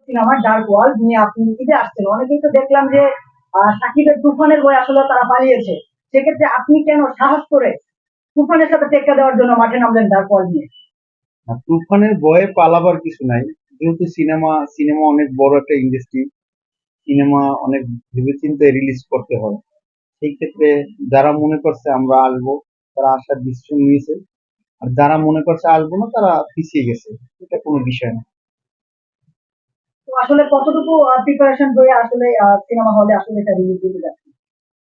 Cinema dark world নিয়ে আপনি ঈদে আসছেন, অনেকেই তো দেখলাম যে সাকিবের তুফানের বই আসলে তারা পালিয়েছে। সেক্ষেত্রে আপনি কেন সাহস করে তুফানের সাথে টেক্কা দেওয়ার জন্য মাঠে নামলেন ডার্ক ওয়ার্ল্ড নিয়ে? তুফানের ভয়ে পালাবার কিছু নাই। যেহেতু সিনেমা সিনেমা অনেক বড় একটা ইন্ডাস্ট্রি, সিনেমা অনেক ভেবেচিন্তে রিলিজ করতে হয়। সেই ক্ষেত্রে যারা মনে করছে আমরা আসবো, তারা আসার ডিসিশন নিয়েছে। আর যারা মনে করছে আসবো না, তারা পিছিয়ে গেছে। এটা কোনো বিষয় না। তো আসলে কতটুকু প্রিপারেশন করে আসলে সিনেমা হলে আসলে এটা রিলিজ দিতে যাচ্ছে?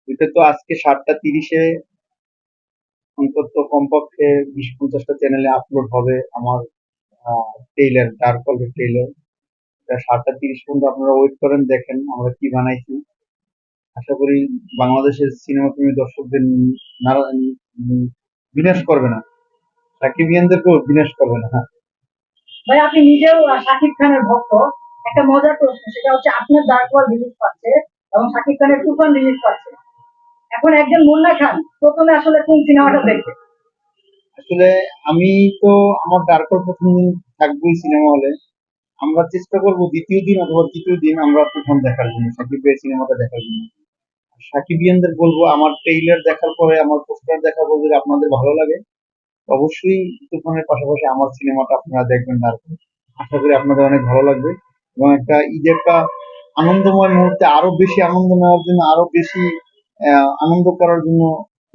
এটা তো আজকে 7টা 30-এ অন্তত কমপক্ষে 20-50টা চ্যানেলে আপলোড হবে আমার ট্রেইলার, ডার্ক ওয়ার্ল্ডের ট্রেইলার। 7টা 30 পর্যন্ত আপনারা ওয়েট করেন, দেখেন আমরা কি বানাইছি। আশা করি বাংলাদেশের সিনেমা প্রেমী দর্শকদের বিনাশ করবে না, সাকিবিয়ানদেরকেও বিনাশ করবে না। ভাই আপনি নিজেও শাকিব খানের ভক্ত। একটা মজার প্রশ্ন, সেটা হচ্ছে আপনার ডার্ক ওয়ার্ল্ড রিলিজ পাচ্ছে এবং শাকিব খানের তুফান রিলিজ পাচ্ছে। এখন একজন মুন্না খান প্রথমে আসলে কোন সিনেমাটা দেখবে? আসলে আমি তো আমার ডার্ক ওয়ার্ল্ড প্রথম দিন থাকবোই সিনেমা হলে। আমরা চেষ্টা করব দ্বিতীয় দিন অথবা তৃতীয় দিন আমরা তুফান দেখার জন্য, সাকিব ভাইয়ের সিনেমাটা দেখার জন্য। সাকিবিয়ানদের বলবো আমার ট্রেইলার দেখার পরে, আমার পোস্টার দেখার পর যদি আপনাদের ভালো লাগে, অবশ্যই তুফানের পাশাপাশি আমার সিনেমাটা আপনারা দেখবেন ডার্ক ওয়ার্ল্ড। আশা করি আপনাদের অনেক ভালো লাগবে এবং একটা ঈদের আনন্দময় মুহূর্তে আরো বেশি আনন্দ নেওয়ার জন্য, আরো বেশি আনন্দ করার জন্য,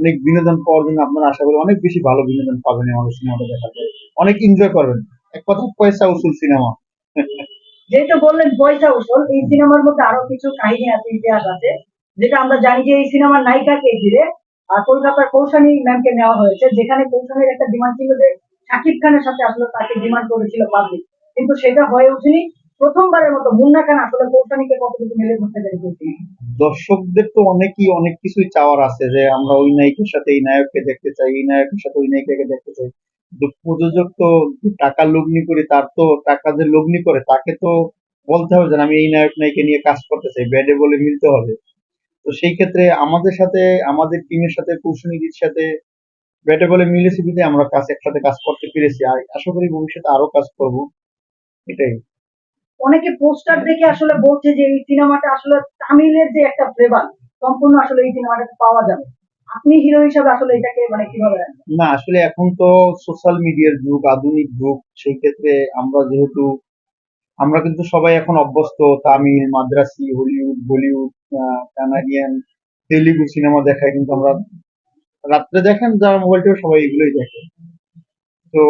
অনেক বিনোদন পাওয়ার জন্য আপনারা আশা করি অনেক বেশি ভালো বিনোদন পাবেন আমাদের সিনেমাটা দেখার পরে। অনেক এনজয় করবেন। এক কথা পয়সা উসুল সিনেমা। যেহেতু বললেন পয়সা উসুল, এই সিনেমার মধ্যে আরো কিছু কাহিনী আছে, ইতিহাস আছে, যেটা আমরা জানি যে এই সিনেমার নায়িকাকে ঘিরে কলকাতার কৌশানী ম্যামকে নেওয়া হয়েছে, যেখানে কৌশানীর একটা ডিমান্ড ছিল যে শাকিব খানের সাথে আসলে তাকে ডিমান্ড করেছিল পাবলিক, কিন্তু সেটা হয়ে ওঠেনি। প্রথমবারের মতো মুন্না খান আসলে কৌশানীকে কতটুকু মেলে ধরতে পেরেছে? দর্শকদের তো অনেকই অনেক কিছুই চাওয়ার আছে, যে আমরা ওই নায়িকার সাথে এই নায়ককে দেখতে চাই, এই নায়কের সাথে ওই নায়িকাকে দেখতে চাই। কিন্তু প্রযোজক তো যে টাকা লগ্নি করে, তার তো টাকা যে লগ্নি করে তাকে তো বলতে হবে যে আমি এই নায়ক নায়িকা নিয়ে কাজ করতে চাই, ব্যাডে বলে মিলতে হবে। তো সেই ক্ষেত্রে আমাদের সাথে, আমাদের টিমের সাথে, কৌশনীদের সাথে ব্যাটে বলে মিলেছে বিধে আমরা একসাথে কাজ করতে পেরেছি। আর আশা করি ভবিষ্যতে আরো কাজ করব। এটাই। অনেকে পোস্টার দেখে আসলে বলছে যে এই সিনেমাটা আসলে তামিলের যে একটা ফ্লেভার সম্পূর্ণ আসলে এই সিনেমাটাতে পাওয়া যাবে। আপনি হিরো হিসাবে আসলে এটাকে মানে কিভাবে রাখবেন? না, আসলে এখন তো সোশ্যাল মিডিয়ার যুগ, আধুনিক যুগ। সেই ক্ষেত্রে আমরা যেহেতু, আমরা কিন্তু সবাই এখন অভ্যস্ত Tamil, Madrasi, Hollywood, Bollywood, Canadian, Telugu cinema দেখায় কিন্তু আমরা। রাত্রে দেখেন যারা মোবাইল টেপে সবাই এগুলোই দেখে। তো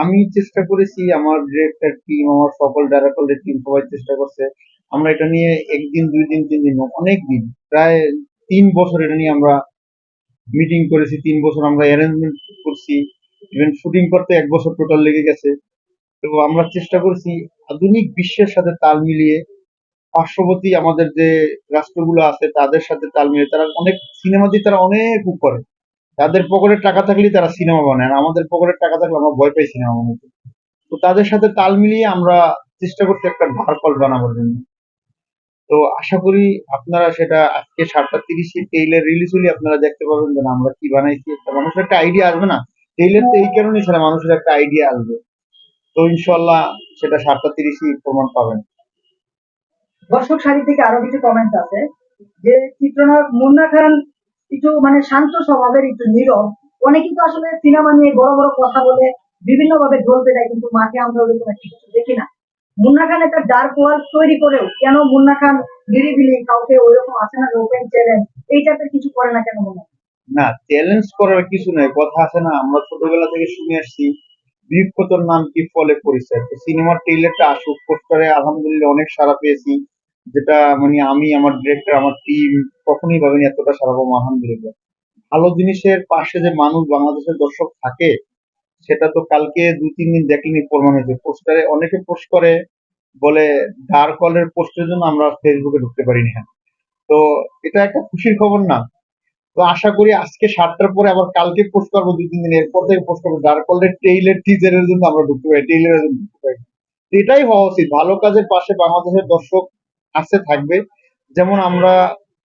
আমি চেষ্টা করেছি, আমার ডিরেক্টর টিম, আমার সকল ডাইরেক্টরের টিম সবাই চেষ্টা করছে। আমরা এটা নিয়ে একদিন, 2 দিন, 3 দিন, অনেক দিন, প্রায় 3 বছর এটা নিয়ে আমরা মিটিং করেছি। 3 বছর আমরা অ্যারেঞ্জমেন্ট করছি। ইভেন শুটিং করতে 1 বছর টোটাল লেগে গেছে। তো আমরা চেষ্টা করেছি আধুনিক বিশ্বের সাথে তাল মিলিয়ে, পার্শ্ববর্তী আমাদের যে রাষ্ট্রগুলো আছে তাদের সাথে তাল মিলিয়ে, তারা অনেক সিনেমা দিয়ে তারা অনেক উপরে। তাদের পকেটে টাকা থাকলেই তারা সিনেমা বানায়, আর আমাদের পকেটে টাকা থাকলে আমরা ভয় পাই সিনেমা বানাতে। তো তাদের সাথে তাল মিলিয়ে আমরা চেষ্টা করছি একটা ধার কল বানাবার জন্য। তো আশা করি আপনারা সেটা আজকে 7টা 30-এ ট্রেইলার রিলিজ হলে আপনারা দেখতে পাবেন যে না, আমরা কি বানাইছি। একটা মানুষের একটা আইডিয়া আসবে না, ট্রেইলার তো এই কারণেই ছাড়া মানুষের একটা আইডিয়া আসবে। তো ইনশাল্লাহ সেটা 7টা 30-ই প্রমাণ পাবেন। দর্শক সারি থেকে আরো কিছু কমেন্ট আছে যে চিত্রনায়ক মুন্না খান একটু মানে শান্ত স্বভাবের, একটু নীরব। অনেকেই তো আসলে সিনেমা নিয়ে বড় বড় কথা বলে বিভিন্ন ভাবে ঢোল পেটায়, কিন্তু মাঠে আমরা ওরকম একটা কিছু দেখি না। মুন্না খান একটা ডার্ক ওয়ার্ল্ড তৈরি করেও কেন মুন্না খান নিরিবিলি কাউকে ওইরকম আছে না ওপেন চ্যালেঞ্জ এই টাইপের কিছু করে না কেন মনে হয়? না, চ্যালেঞ্জ করার কিছু নাই। কথা আছে না, আমরা ছোটবেলা থেকে শুনে আসছি, বৃক্ষতর নাম কি ফলে পরিচয়। তো সিনেমার ট্রেইলারটা আসুক, পোস্টারে আলহামদুলিল্লাহ অনেক সাড়া পেয়েছি। যেটা মানে আমি, আমার ডিরেক্টর, আমার টিম কখনোই ভাবিনি এতটা সাড়া পাবো, আলহামদুলিল্লাহ। ভালো জিনিসের পাশে যে মানুষ, বাংলাদেশের দর্শক থাকে, সেটা তো কালকে 2-3 দিন দেখলেনি প্রমাণ হয়েছে। পোস্টারে অনেকে পোস্ট করে, বলে ডার্ক হলের পোস্টের জন্য আমরা ফেসবুকে ঢুকতে পারিনি। হ্যাঁ, তো এটা একটা খুশির খবর না? তো আশা করি আজকে 7টার পরে আবার কালকে পোস্ট করবো, 2-3 দিন এরপর থেকে পোস্ট করবো ডার্ক হলের ট্রেইলার টিজারের জন্য আমরা ঢুকতে পারি, ট্রেইলারের জন্য ঢুকতে পারি। তো এটাই হওয়া উচিত। ভালো কাজের পাশে বাংলাদেশের দর্শক আসতে থাকবে। যেমন আমরা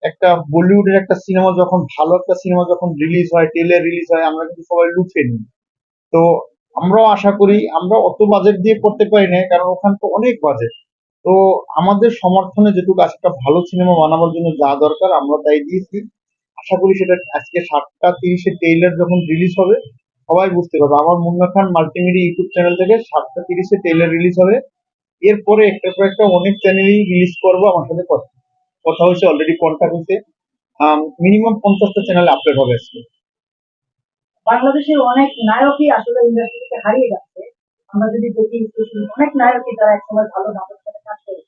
একটা বলিউডের একটা সিনেমা যখন, ভালো একটা সিনেমা যখন রিলিজ হয়, ট্রেলার রিলিজ হয়, আমরা কিন্তু সবাই লুফে নিই। তো আমরাও আশা করি, আমরা অত বাজেট দিয়ে করতে পারি না, কারণ ওখানে তো অনেক বাজেট। তো আমাদের সমর্থনে যেটুকু আছে, একটা ভালো সিনেমা বানাবার জন্য যা দরকার আমরা তাই দিয়েছি। আশা করি সেটা আজকে 7টা 30-এ ট্রেইলার যখন রিলিজ হবে সবাই বুঝতে পারবে। আমার মুন্না খান মাল্টিমিডিয়া ইউটিউব চ্যানেল থেকে 7টা 30-এ ট্রেইলার রিলিজ হবে। এরপরে একটার পর একটা অনেক চ্যানেলই রিলিজ করবো। আমার সাথে কথা কথা হয়েছে, অলরেডি কন্ট্যাক্ট হয়েছে। মিনিমাম 50টা চ্যানেলে আপলোড হবে আজকে। বাংলাদেশের অনেক নায়কই আসলে ইন্ডাস্ট্রি থেকে হারিয়ে যাচ্ছে। আমরা যদি দেখি অনেক নায়কই তারা একসময় ভালো নাটক করে কাজ করে।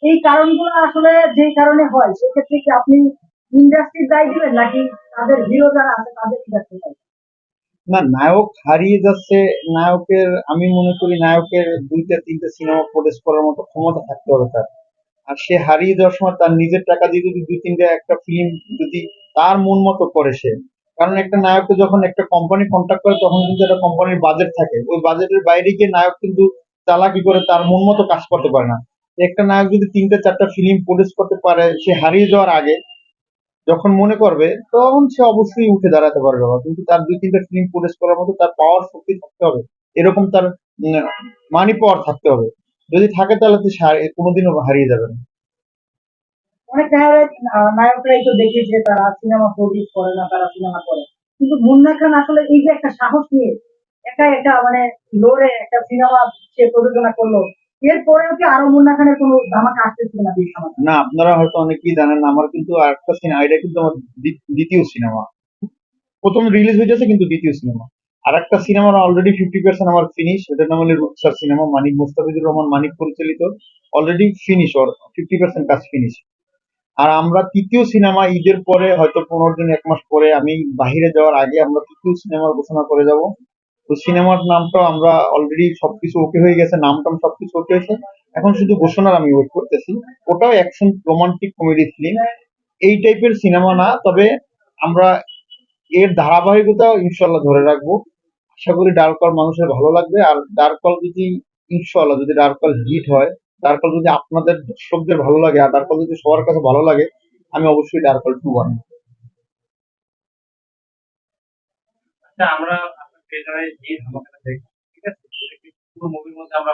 এই কারণগুলো আসলে যেই কারণে হয় সেক্ষেত্রে কি আপনি ইন্ডাস্ট্রির দায় দিবেন নাকি তাদের হিরো যারা আছে তাদের ইন্ডাস্ট্রি দায়? না, নায়ক হারিয়ে যাচ্ছে। নায়কের, আমি মনে করি নায়কের 2টা 3টা সিনেমা প্রডিউস করার মতো ক্ষমতা থাকতে হবে তার। আর সে হারিয়ে যাওয়ার সময় তার নিজের টাকা দিয়ে যদি 2-3টা একটা ফিল্ম যদি তার মন মতো করে সে, কারণ একটা নায়ককে যখন একটা কোম্পানি কন্ট্যাক্ট করে তখন কিন্তু একটা কোম্পানির বাজেট থাকে, ওই বাজেটের বাইরে গিয়ে নায়ক কিন্তু চালাকি করে তার মন মতো কাজ করতে পারে না। একটা নায়ক যদি 3টা 4টা ফিল্ম প্রডিউস করতে পারে সে হারিয়ে যাওয়ার আগে, যখন মনে করবে তখন সে অবশ্যই উঠে দাঁড়াতে পারবে। কিন্তু তার 2-3টা ফিল্ম প্রডিউস করার মতো তার পাওয়ার শক্তি থাকতে হবে, এরকম তার মানি পাওয়ার থাকতে হবে। যদি থাকে তাহলে তো সে কোনোদিনও হারিয়ে যাবে না। অনেক নায়করাই তো দেখি যে তারা সিনেমা প্রডিউস করে না, তারা সিনেমা করে। কিন্তু মুন্না খান আসলে এই যে একটা সাহস নিয়ে একা একা মানে লড়ে একটা সিনেমা সে প্রযোজনা করলো, এরপরেও কি আরো মুন্না খানের কোনো ধামাকা আসতেছে না এই সমাজে? না, আপনারা হয়তো অনেকেই জানেন না, আমার কিন্তু আরেকটা সিনেমা, এটা কিন্তু আমার দ্বিতীয় সিনেমা। প্রথম রিলিজ হয়ে গেছে কিন্তু দ্বিতীয় সিনেমা। আর একটা সিনেমার অলরেডি 50% আমার ফিনিশ, এটার নাম হলো রূপসার সিনেমা, মানিক মুস্তাফিজুর রহমান মানিক পরিচালিত। অলরেডি ফিনিশ, ওর 50% কাজ ফিনিশ। আর আমরা তৃতীয় সিনেমা ঈদের পরে, হয়তো 15 দিন 1 মাস পরে, আমি বাহিরে যাওয়ার আগে আমরা তৃতীয় সিনেমার ঘোষণা করে যাব। তো সিনেমার নামটা আমরা অলরেডি সবকিছু ওকে হয়ে গেছে, নাম টাম সবকিছু ওকে হয়েছে। এখন শুধু ঘোষণার আমি ওয়েট করতেছি। ওটাও অ্যাকশন রোমান্টিক কমেডি ফিল্ম, এই টাইপের সিনেমা না, তবে আমরা এর ধারাবাহিকতা ইনশাল্লাহ ধরে রাখবো। আশা করি ডার্কল মানুষের ভালো লাগবে। আর ডার্কল যদি, ইনশাল্লাহ যদি ডার্কল হিট হয়, ডার্কল যদি আপনাদের দর্শকদের ভালো লাগে আর ডার্কল যদি সবার কাছে ভালো লাগে, আমি অবশ্যই ডার্কল 2 বানাবো। আচ্ছা, আমরা আপনার ট্রেলারে যে ধামাকাটা দেখলাম, ঠিক আছে? সেটা কি পুরো মুভির মধ্যে আমরা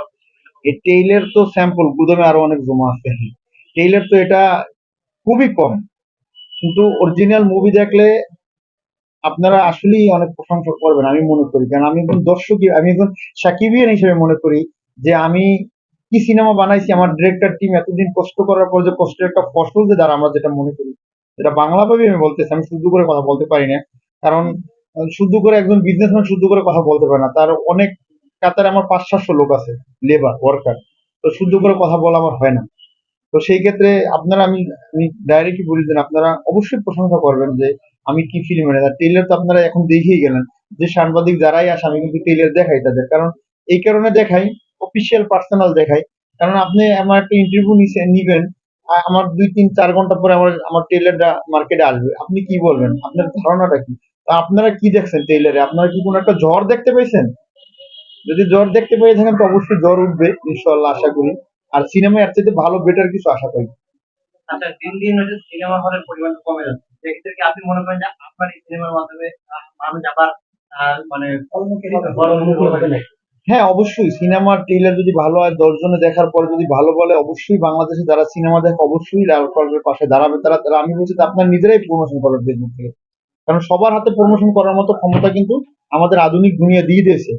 এই টেইলের তো স্যাম্পল, গুদামে আরো অনেক জমা আছে। টেইলের তো এটা খুবই কম, কিন্তু অরিজিনাল মুভি দেখলে আপনারা আসলেই অনেক প্রশংসা করবেন আমি মনে করি। কারণ আমি একজন দর্শকই, আমি একজন সাকিবিয়ান হিসেবে মনে করি যে আমি কি সিনেমা বানাইছি, আমার ডিরেক্টর টিম এতদিন কষ্ট করার পর যে কষ্টের একটা ফসল যে দ্বারা আমরা যেটা মনে করি, এটা বাংলা ভাবে আমি বলতেছি, আমি শুদ্ধ করে কথা বলতে পারি না। কারণ শুদ্ধ করে একজন বিজনেসম্যান শুদ্ধ করে কথা বলতে পারে না, তার অনেক কাতারে আমার 500-700 লোক আছে, লেবার ওয়ার্কার। তো শুদ্ধ করে কথা বলা আমার হয় না। তো সেই ক্ষেত্রে আপনারা, আমি আমি ডাইরেক্টলি বলি যে আপনারা অবশ্যই প্রশংসা করবেন যে আমি কি ফিল্ম বানাই। টেইলার তো আপনারা এখন দেখেই গেলেন, যে সাংবাদিক যারাই আসে আমি কিন্তু টেইলার দেখাই তাদের। কারণ এই কারণে দেখাই, অফিসিয়াল পার্সোনাল দেখাই। কারণ আপনি আমার একটা ইন্টারভিউ নিবেন, আমার 2-3-4 ঘন্টা পরে আমার আমার টেইলারটা মার্কেটে আসবে, আপনি কি বলবেন? আপনার ধারণাটা কি? তা আপনারা কি দেখছেন টেইলারে? আপনারা কি কোনো একটা ঝড় দেখতে পেয়েছেন? যদি জ্বর দেখতে পেয়ে থাকেন তো অবশ্যই জ্বর উঠবে ইনশাল্লাহ, আশা করি। আর সিনেমায় এর চাইতে ভালো বেটার কিছু আশা করি। আচ্ছা, দিন দিন হচ্ছে সিনেমা হলের পরিমাণটা কমে যাচ্ছে। সেক্ষেত্রে কি আপনি মনে করেন যে আপনার এই সিনেমার মাধ্যমে মানুষ আবার মানে বড়মুখী হবে নাকি? হ্যাঁ, অবশ্যই সিনেমার ট্রেলার যদি ভালো হয়, 10 জনে দেখার পরে যদি ভালো বলে, অবশ্যই বাংলাদেশে যারা সিনেমা দেখে অবশ্যই লাল কলবের পাশে দাঁড়াবে। তারা আমি বলছি যে আপনার নিজেরাই প্রমোশন করবেন ফেসবুক থেকে। কারণ সবার হাতে প্রমোশন করার মতো ক্ষমতা কিন্তু আমাদের আধুনিক দুনিয়া দিয়ে দিয়েছে।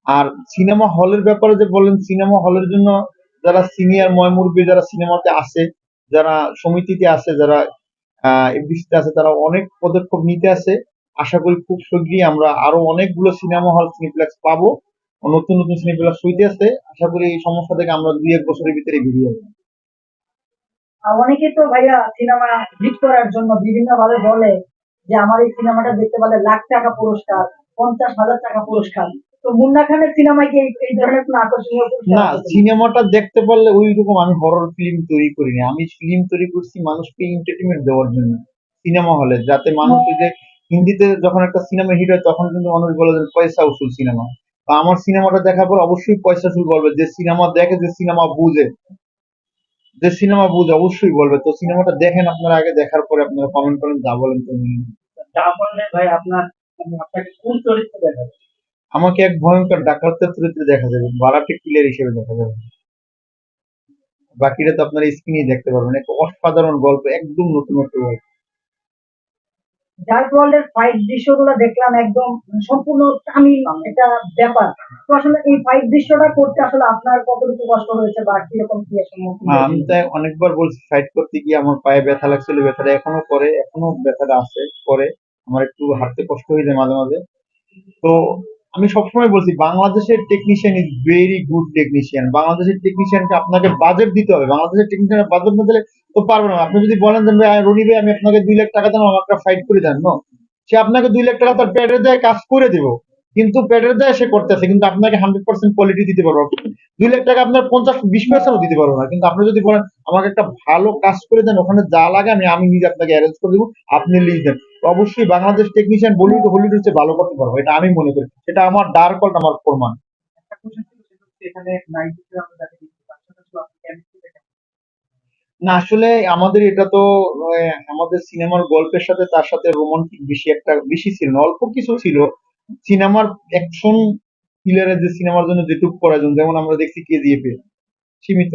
আর সিনেমা হলের ব্যাপারে যে বলেন, সিনেমা হলের জন্য যারা সিনিয়র ময়মুরব্বী যারা সিনেমাতে আসে, যারা সমিতিতে আছে, যারা এফডিসিতে আছে, তারা অনেক পদক্ষেপ নিতে আছে। আশা করি খুব শীঘ্রই আমরা আরো অনেকগুলো সিনেমা হল সিনেপ্লেক্স পাবো, নতুন নতুন সিনেপ্লেক্স হইতে আছে। আশা করি এই সমস্যা থেকে আমরা 2-1 বছরের ভিতরে বেরিয়ে যাবো। অনেকে তো ভাইয়া সিনেমা হিট করার জন্য বিভিন্ন ভাবে বলে যে আমার এই সিনেমাটা দেখতে পারলে লাখ টাকা পুরস্কার, 50,000 টাকা পুরস্কার। তো মুন্না খানের সিনেমায় কি এই ধরনের কোনো আকর্ষণীয় পুরস্কার না, আছে কিনা? সিনেমাটা দেখতে পারলে ওই রকম আমি হরর ফিল্ম তৈরি করিনি। আমি ফিল্ম তৈরি করছি মানুষকে এন্টারটেনমেন্ট দেওয়ার জন্য সিনেমা হলে, যাতে মানুষ এই যে হিন্দিতে যখন একটা সিনেমা হিট হয় তখন কিন্তু মানুষ বলে যে পয়সা উসুল সিনেমা। তো আমার সিনেমাটা দেখার পর অবশ্যই পয়সা উসুল বলবে, যে সিনেমা দেখে, যে সিনেমা বুঝে, যে সিনেমা বুঝে অবশ্যই বলবে। তো সিনেমাটা দেখেন আপনারা, আগে দেখার পরে আপনারা কমেন্ট করেন, যা বলেন তো নিয়ে নিন। যা বললে ভাই আপনার, আপনাকে কোন চরিত্র দেখাবে? আমাকে এক ভয়ঙ্কর ডাকাতের চরিত্রে দেখা যাবে, বারাটে কিলের হিসেবে দেখা যাবে। বাকিটা তো আপনারা স্ক্রিনে দেখতে পারবেন। একটা অসাধারণ গল্প, একদম নতুন একটা গল্প। ডার্ক ওয়ার্ল্ডের ফাইট দৃশ্যগুলো দেখলাম একদম সম্পূর্ণ তামিল একটা ব্যাপার। তো আসলে এই ফাইট দৃশ্যটা করতে আসলে আপনার কতটুকু কষ্ট হয়েছে বা কিরকম কি এর সম্মুখীন আমি হয়েছিল? তো অনেকবার বলছি, ফাইট করতে গিয়ে আমার পায়ে ব্যথা লাগছিল, ব্যথাটা এখনো করে, এখনো ব্যথাটা আছে করে। আমার একটু হাঁটতে কষ্ট হয়ে যায় মাঝে মাঝে। তো আমি সবসময় বলছি, বাংলাদেশের technician is very good technician. বাংলাদেশের টেকনিশিয়ানকে আপনাকে বাজেট দিতে হবে। বাংলাদেশের টেকনিশিয়ান বাজেট না দিলে তো পারবে না। আপনি যদি বলেন যে ভাই রনি ভাই আমি আপনাকে 2 লাখ টাকা দেন আমার একটা ফাইট করে দেন, নো, সে আপনাকে 2 লাখ টাকা তার প্যাডের দেয় কাজ করে দিব, কিন্তু প্যাডের দেয় সে করতেছে, কিন্তু আপনাকে 100% কোয়ালিটি দিতে পারবো না। 2 লাখ টাকা আপনার 50-20% দিতে পারবো না, কিন্তু আপনি যদি বলেন আমাকে একটা ভালো কাজ করে দেন, ওখানে যা লাগে আমি আমি নিজে আপনাকে অ্যারেঞ্জ করে দিব, আপনি লিজ দেন, অবশ্যই বাংলাদেশ টেকনিশিয়ান বলিউড হলিউড হচ্ছে ভালো করতে পারবো, এটা আমি মনে করি। এটা আমার ডার্ক হল্ট, আমার প্রমাণ। একটা কোশ্চেন ছিল, সেটা হচ্ছে এখানে নাইট হিসেবে আমরা যাকে দেখি তার সাথে আসলে আপনি কেমিস্ট্রি দেখেন? না আসলে আমাদের এটা তো আমাদের সিনেমার গল্পের সাথে তার সাথে রোমান্টিক বেশি একটা বেশি ছিল না, অল্প কিছু ছিল। সিনেমার অ্যাকশন থ্রিলারের যে সিনেমার জন্য যেটুকু প্রয়োজন, যেমন আমরা দেখছি কেজিএফ এ, সীমিত।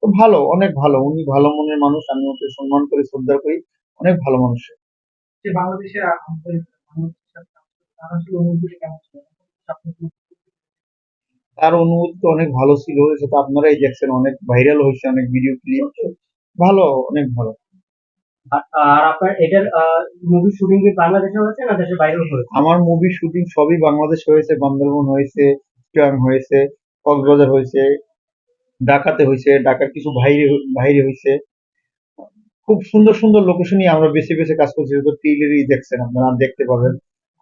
তো ভালো, অনেক ভালো, উনি ভালো মনের মানুষ, আমি ওকে সম্মান করি, শ্রদ্ধা করি, অনেক ভালো মানুষ। যে বাংলাদেশের বাংলাদেশের সাথে কাজ করে, তার আসলে অনুভূতি কেমন ছিল? আপনি কি- তার অনুভূতি তো অনেক ভালো ছিল, সেটা আপনারাই দেখছেন, অনেক ভাইরাল হয়েছে, অনেক ভিডিও ক্লিপ, ভালো, অনেক ভালো। আর আপনার এটার মুভি শুটিং কি বাংলাদেশে হয়েছে না দেশের বাইরেও হয়েছে? আমার মুভি শুটিং সবই বাংলাদেশে হয়েছে, বান্দরবন হয়েছে, চিটাগাং হয়েছে, কক্সবাজার হয়েছে, ঢাকাতে হয়েছে, ঢাকার কিছু বাইরে বাইরে হয়েছে। খুব সুন্দর সুন্দর লোকেশনই আমরা বেছে বেছে কাজ করছি, তো ট্রেইলারই দেখছেন, আপনারা দেখতে পাবেন।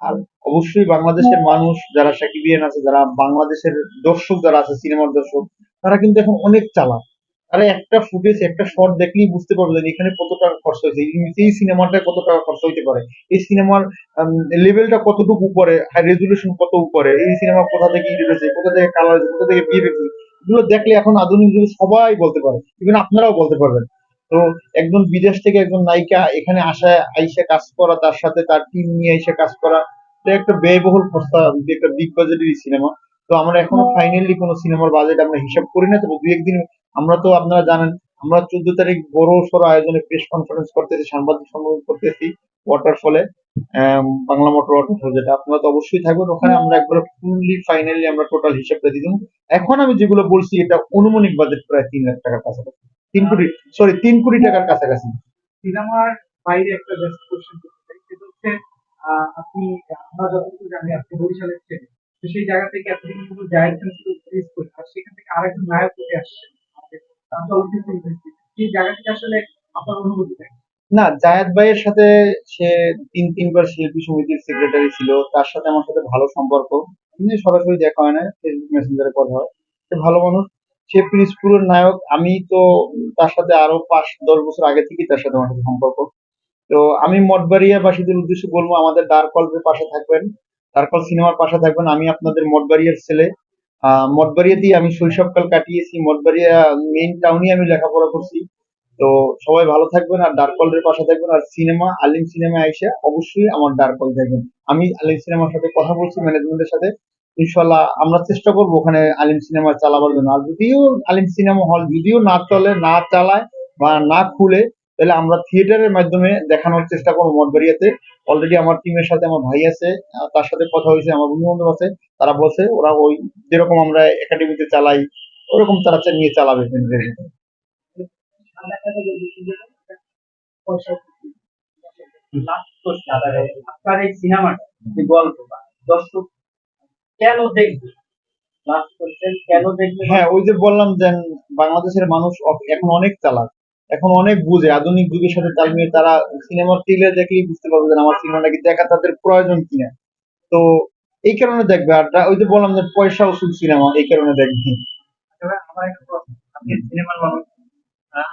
আর অবশ্যই বাংলাদেশের মানুষ যারা সাকিবিয়ান আছে, যারা বাংলাদেশের দর্শক যারা আছে, সিনেমার দর্শক, তারা কিন্তু এখন অনেক চালাক। তারা একটা ফুটেজ, একটা শট দেখলেই বুঝতে পারবে যে এখানে কত টাকা খরচ হয়েছে, এই সিনেমাটা কত টাকা খরচ হইতে পারে, এই সিনেমার লেভেলটা কতটুকু উপরে, রেজুলেশন কত উপরে, এই সিনেমা কোথা থেকে এডিট হয়েছে, কোথা থেকে কালার হয়েছে, কোথা থেকে বিয়ে হয়েছে, এগুলো দেখলে এখন আধুনিক যুগে সবাই বলতে পারে, ইভেন আপনারাও বলতে পারবেন। তো একজন বিদেশ থেকে একজন নায়িকা এখানে আসা, আইসা কাজ করা, তার সাথে তার টিম নিয়ে এসে কাজ করা, এটা একটা ব্যয়বহুল প্রস্তাব, এটা একটা বিগ বাজেটের সিনেমা। তো আমরা এখনো ফাইনালি কোনো সিনেমার বাজেট আমরা হিসাব করি না, তবে 2-1 দিন, আমরা তো আপনারা জানেন আমরা 14 তারিখ বড় সড়ো আয়োজনে প্রেস কনফারেন্স করতেছি, সাংবাদিক সম্মেলন করতেছি ওয়াটারফলে, বাংলা মোটর ওয়াটারফল, যেটা আপনারা তো অবশ্যই থাকবেন ওখানে। আমরা একবার ফুললি ফাইনালি আমরা টোটাল হিসাবটা দিয়ে দেবো। এখন আমি যেগুলো বলছি এটা অনুমানিক বাজেট প্রায় 3 লাখ টাকার কাছাকাছি, 3 কোটি, সরি 3 কোটি টাকার কাছাকাছি। সিনেমার বাইরে একটা জাস্ট কোশ্চেন করতে চাই, সেটা হচ্ছে আপনি, আমরা যতটুকু জানি আপনি বরিশালের ছেলে, তো সেই জায়গা থেকে আপনি কিন্তু জায়েদ খান ছিল রিলিজ করে, আর সেখান থেকে আরেকজন নায়ক উঠে আসছে আমাদের চলচ্চিত্র ইন্ডাস্ট্রিতে, সেই জায়গা থেকে আসলে আপনার অনুভূতিটা কি? না, জায়েদ ভাইয়ের সাথে সে 3-3 বার শিল্পী সমিতির সেক্রেটারি ছিল, তার সাথে আমার সাথে ভালো সম্পর্ক, এমনি সরাসরি দেখা হয় না, ফেসবুক মেসেঞ্জারে কথা হয়। সে ভালো মানুষ, সে পিরিজপুরের নায়ক। আমি তো তার সাথে আরো 5-10 বছর আগে থেকেই তার সাথে আমার সাথে সম্পর্ক। তো আমি মঠবাড়িয়া বাসীদের উদ্দেশ্যে বলবো, আমাদের ডার্ক কল্পের পাশে থাকবেন, ডার্ক কল সিনেমার পাশে থাকবেন। আমি আপনাদের মঠবাড়িয়ার ছেলে, মঠবাড়িয়াতেই আমি শৈশবকাল কাটিয়েছি, মঠবাড়িয়া মেইন টাউনে আমি লেখাপড়া করছি। তো সবাই ভালো থাকবেন, আর ডার্ক কলের পাশে থাকবেন, আর সিনেমা আলিম সিনেমা আইসা অবশ্যই আমার ডার্ক কল দেখবেন। আমি আলিম সিনেমার সাথে কথা বলছি, ম্যানেজমেন্টের সাথে, ইনশাল্লাহ আমরা চেষ্টা করবো ওখানে আলিম সিনেমা চালাবার জন্য। আর যদিও আলিম সিনেমা হল যদিও না চলে, না চালায় বা না খুলে, তাহলে আমরা থিয়েটারের মাধ্যমে দেখানোর চেষ্টা করবো মঠবাড়িয়াতে। অলরেডি আমার টিমের সাথে আমার ভাই আছে, তার সাথে কথা হয়েছে, আমার বন্ধু বান্ধব আছে, তারা বলছে ওরা ওই যেরকম আমরা একাডেমিতে চালাই ওরকম তারা নিয়ে চালাবে। লাস্ট কোশ্চেন, আপনার এই সিনেমাটা যে গল্প বা দর্শক কেন দেখবে, লাস্ট কোশ্চেন, কেন দেখবে? হ্যাঁ, ওই যে বললাম যে বাংলাদেশের মানুষ এখন অনেক চালাক, এখন অনেক বুঝে, আধুনিক যুগের সাথে তাল মিলিয়ে তারা সিনেমার ট্রেলার দেখলেই বুঝতে পারবে যে আমার সিনেমাটা কি দেখা তাদের প্রয়োজন কিনা। তো এই কারণে দেখবে। আর ওই যে বললাম যে পয়সা উসুল সিনেমা, এই কারণে দেখবে। এবার আমার একটা প্রশ্ন, আপনি সিনেমার মানুষ,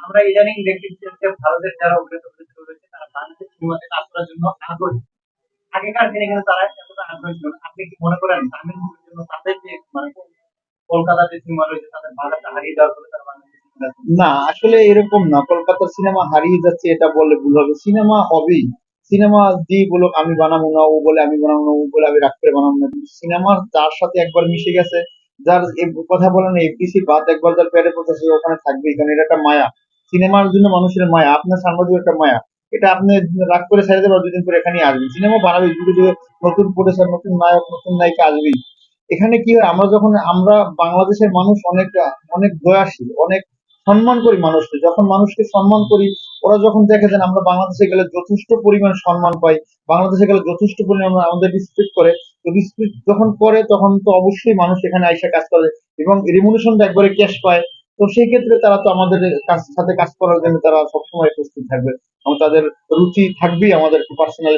আমরা ইদানিং দেখতেছি যে ভারতের যারা অভিনেতা রয়েছে তারা বাংলাদেশ সিনেমাতে কাজ করার জন্য আগ্রহী। আগেকার দিনে কিন্তু তারা এতটা আগ্রহী ছিল না। আপনি কি মনে করেন তামিল মুভির জন্য তাদের যে মানে কলকাতার যে সিনেমা রয়েছে তাদের বাংলাটা হারিয়ে যাওয়ার ফলে তারা বাংলাদেশি সিনেমা? না আসলে এরকম না, কলকাতার সিনেমা হারিয়ে যাচ্ছে এটা বললে ভুল হবে, সিনেমা হবেই। সিনেমা যে বলো আমি বানাবো না, ও বলে আমি বানাবো না, ও বলে আমি রাগ করে বানাবো না, কিন্তু সিনেমা যার সাথে একবার মিশে গেছে, যার এই কথা বলেন এফডিসি বাদ একবার যার পেটে পড়ছে সে ওখানে থাকবেই, কারণ এটা একটা মায়া। সিনেমার জন্য মানুষের মায়া, আপনার সাংবাদিক একটা মায়া। এটা আপনি রাগ করে ছেড়ে দেবেন, দুদিন পরে এখানেই আসবেন, সিনেমা বানাবে, যুগে যুগে নতুন প্রডিউসার, নতুন নায়ক, নতুন নায়িকা আসবেই। এখানে কি হয়, আমরা বাংলাদেশের মানুষ অনেক অনেক দয়াশীল, অনেক সম্মান করি মানুষকে। যখন মানুষকে সম্মান করি, ওরা যখন দেখে যে আমরা বাংলাদেশে গেলে যথেষ্ট পরিমাণ সম্মান পাই, বাংলাদেশে গেলে যথেষ্ট পরিমাণ আমাদের রেসপেক্ট করে, তো রেসপেক্ট যখন করে তখন তো অবশ্যই মানুষ এখানে আইসা কাজ করে এবং রেমুনেশনটা একবারে ক্যাশ পায়। তো সেই ক্ষেত্রে তারা তো আমাদের সাথে কাজ করার জন্য তারা সবসময় প্রস্তুত থাকবে এবং তাদের রুচি থাকবেই আমাদের পার্সোনাল